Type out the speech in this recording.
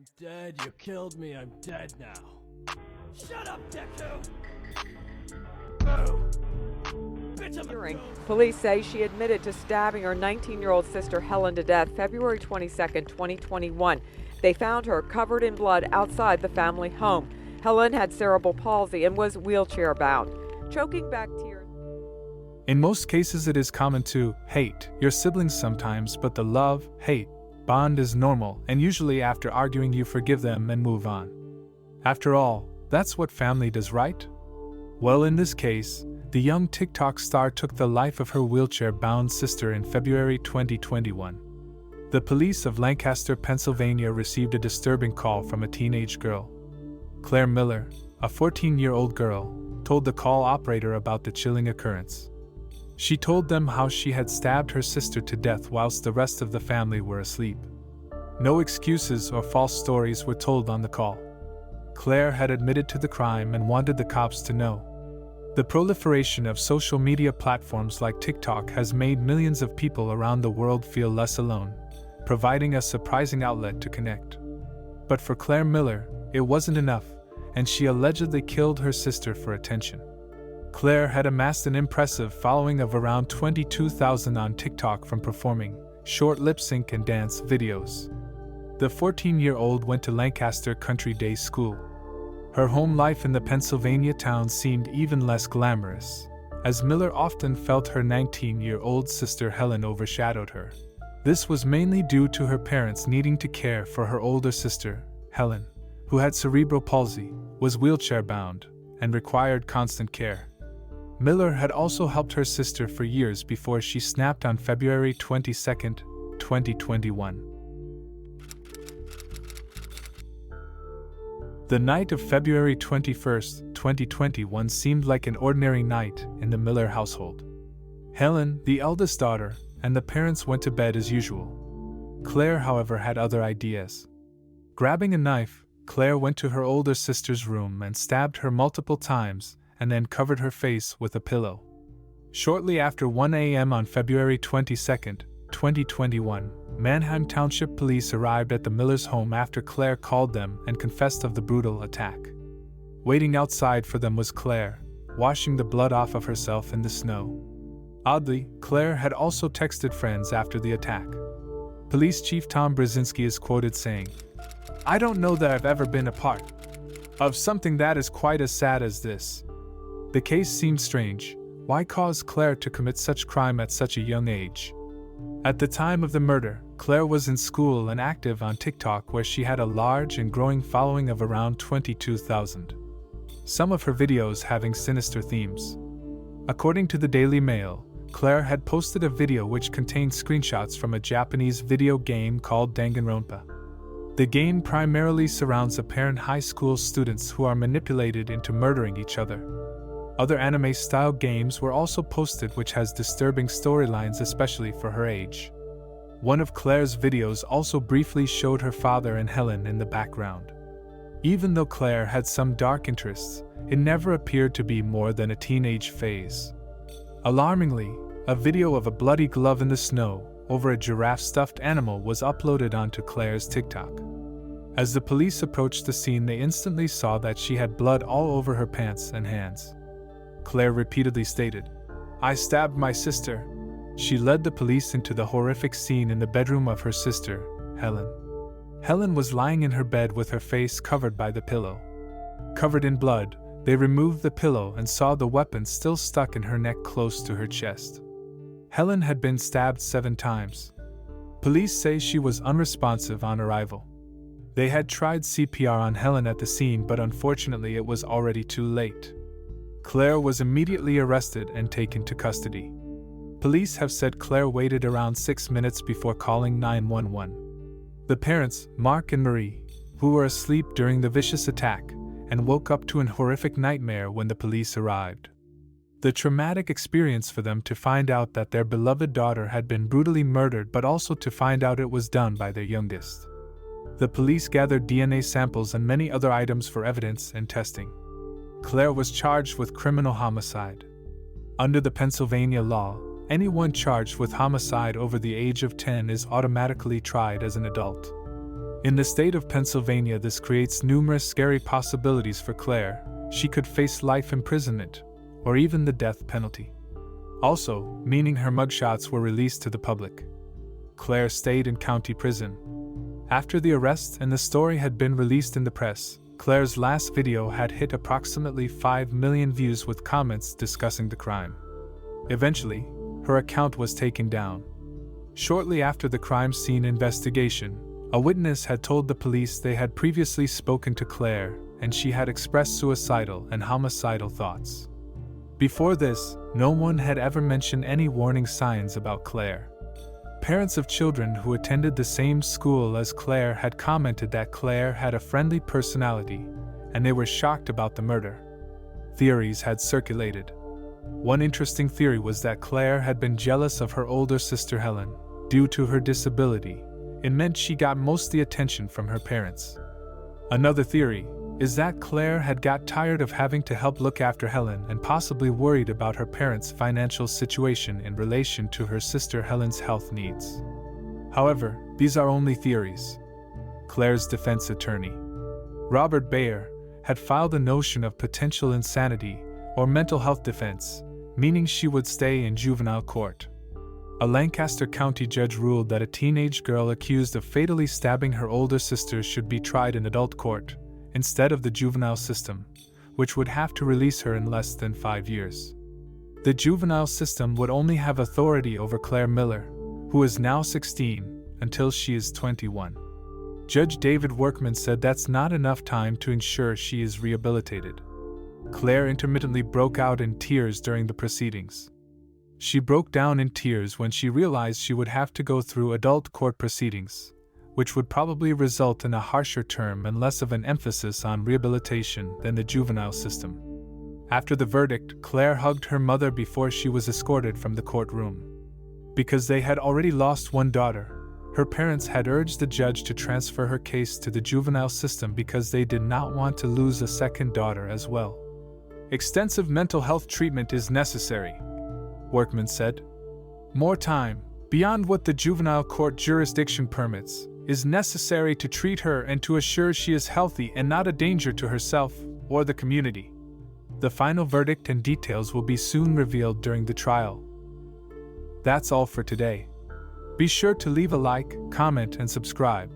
I'm dead, you killed me, I'm dead now. Shut up, Deku! Boo! Bitch, I'm Hearing, police say she admitted to stabbing her 19-year-old sister Helen to death February 22, 2021. They found her covered in blood outside the family home. Helen had cerebral palsy and was wheelchair-bound. Choking back tears. In most cases, it is common to hate your siblings sometimes, but the love-hate bond is normal, and usually after arguing you forgive them and move on. After all, that's what family does, right? Well, in this case, the young TikTok star took the life of her wheelchair-bound sister in February 2021. The police of Lancaster, Pennsylvania received a disturbing call from a teenage girl. Claire Miller, a 14-year-old girl, told the call operator about the chilling occurrence. She told them how she had stabbed her sister to death whilst the rest of the family were asleep. No excuses or false stories were told on the call. Claire had admitted to the crime and wanted the cops to know. The proliferation of social media platforms like TikTok has made millions of people around the world feel less alone, providing a surprising outlet to connect. But for Claire Miller, it wasn't enough, and she allegedly killed her sister for attention. Claire had amassed an impressive following of around 22,000 on TikTok from performing short lip-sync and dance videos. The 14-year-old went to Lancaster Country Day School. Her home life in the Pennsylvania town seemed even less glamorous, as Miller often felt her 19-year-old sister Helen overshadowed her. This was mainly due to her parents needing to care for her older sister, Helen, who had cerebral palsy, was wheelchair-bound, and required constant care. Miller had also helped her sister for years before she snapped on February 22, 2021. The night of February 21, 2021 seemed like an ordinary night in the Miller household. Helen, the eldest daughter, and the parents went to bed as usual. Claire, however, had other ideas. Grabbing a knife, Claire went to her older sister's room and stabbed her multiple times, and then covered her face with a pillow. Shortly after 1 a.m. on February 22, 2021, Manheim Township Police arrived at the Millers' home after Claire called them and confessed of the brutal attack. Waiting outside for them was Claire, washing the blood off of herself in the snow. Oddly, Claire had also texted friends after the attack. Police Chief Tom Brzezinski is quoted saying, "I don't know that I've ever been a part of something that is quite as sad as this. The case seemed strange. Why cause Claire to commit such crime at such a young age?" At the time of the murder, Claire was in school and active on TikTok, where she had a large and growing following of around 22,000. Some of her videos having sinister themes. According to the Daily Mail, Claire had posted a video which contained screenshots from a Japanese video game called Danganronpa. The game primarily surrounds apparent high school students who are manipulated into murdering each other. Other anime-style games were also posted which has disturbing storylines, especially for her age. One of Claire's videos also briefly showed her father and Helen in the background. Even though Claire had some dark interests, it never appeared to be more than a teenage phase. Alarmingly, a video of a bloody glove in the snow over a giraffe-stuffed animal was uploaded onto Claire's TikTok. As the police approached the scene, they instantly saw that she had blood all over her pants and hands. Claire repeatedly stated, "I stabbed my sister." She led the police into the horrific scene in the bedroom of her sister, Helen. Helen was lying in her bed with her face covered by the pillow. Covered in blood, they removed the pillow and saw the weapon still stuck in her neck close to her chest. Helen had been stabbed 7 times. Police say she was unresponsive on arrival. They had tried CPR on Helen at the scene, but unfortunately it was already too late. Claire was immediately arrested and taken to custody. Police have said Claire waited around 6 minutes before calling 911. The parents, Mark and Marie, who were asleep during the vicious attack, and woke up to an horrific nightmare when the police arrived. The traumatic experience for them to find out that their beloved daughter had been brutally murdered, but also to find out it was done by their youngest. The police gathered DNA samples and many other items for evidence and testing. Claire was charged with criminal homicide. Under the Pennsylvania law, anyone charged with homicide over the age of 10 is automatically tried as an adult. In the state of Pennsylvania, this creates numerous scary possibilities for Claire. She could face life imprisonment, or even the death penalty. Also, meaning her mugshots were released to the public. Claire stayed in county prison. After the arrest and the story had been released in the press, Claire's last video had hit approximately 5 million views with comments discussing the crime. Eventually, her account was taken down. Shortly after the crime scene investigation, a witness had told the police they had previously spoken to Claire and she had expressed suicidal and homicidal thoughts. Before this, no one had ever mentioned any warning signs about Claire. Parents of children who attended the same school as Claire had commented that Claire had a friendly personality, and they were shocked about the murder. Theories had circulated. One interesting theory was that Claire had been jealous of her older sister Helen. Due to her disability, it meant she got most of the attention from her parents. Another theory is that Claire had got tired of having to help look after Helen and possibly worried about her parents' financial situation in relation to her sister Helen's health needs. However, these are only theories. Claire's defense attorney, Robert Bayer, had filed a notion of potential insanity or mental health defense, meaning she would stay in juvenile court. A Lancaster County judge ruled that a teenage girl accused of fatally stabbing her older sister should be tried in adult court, instead of the juvenile system, which would have to release her in less than 5 years. The juvenile system would only have authority over Claire Miller, who is now 16, until she is 21. Judge David Workman said that's not enough time to ensure she is rehabilitated. Claire intermittently broke out in tears during the proceedings. She broke down in tears when she realized she would have to go through adult court proceedings, which would probably result in a harsher term and less of an emphasis on rehabilitation than the juvenile system. After the verdict, Claire hugged her mother before she was escorted from the courtroom. Because they had already lost one daughter, her parents had urged the judge to transfer her case to the juvenile system because they did not want to lose a second daughter as well. Extensive mental health treatment is necessary, Workman said. More time, beyond what the juvenile court jurisdiction permits, is necessary to treat her and to assure she is healthy and not a danger to herself or the community. The final verdict and details will be soon revealed during the trial. That's all for today. Be sure to leave a like, comment, and subscribe.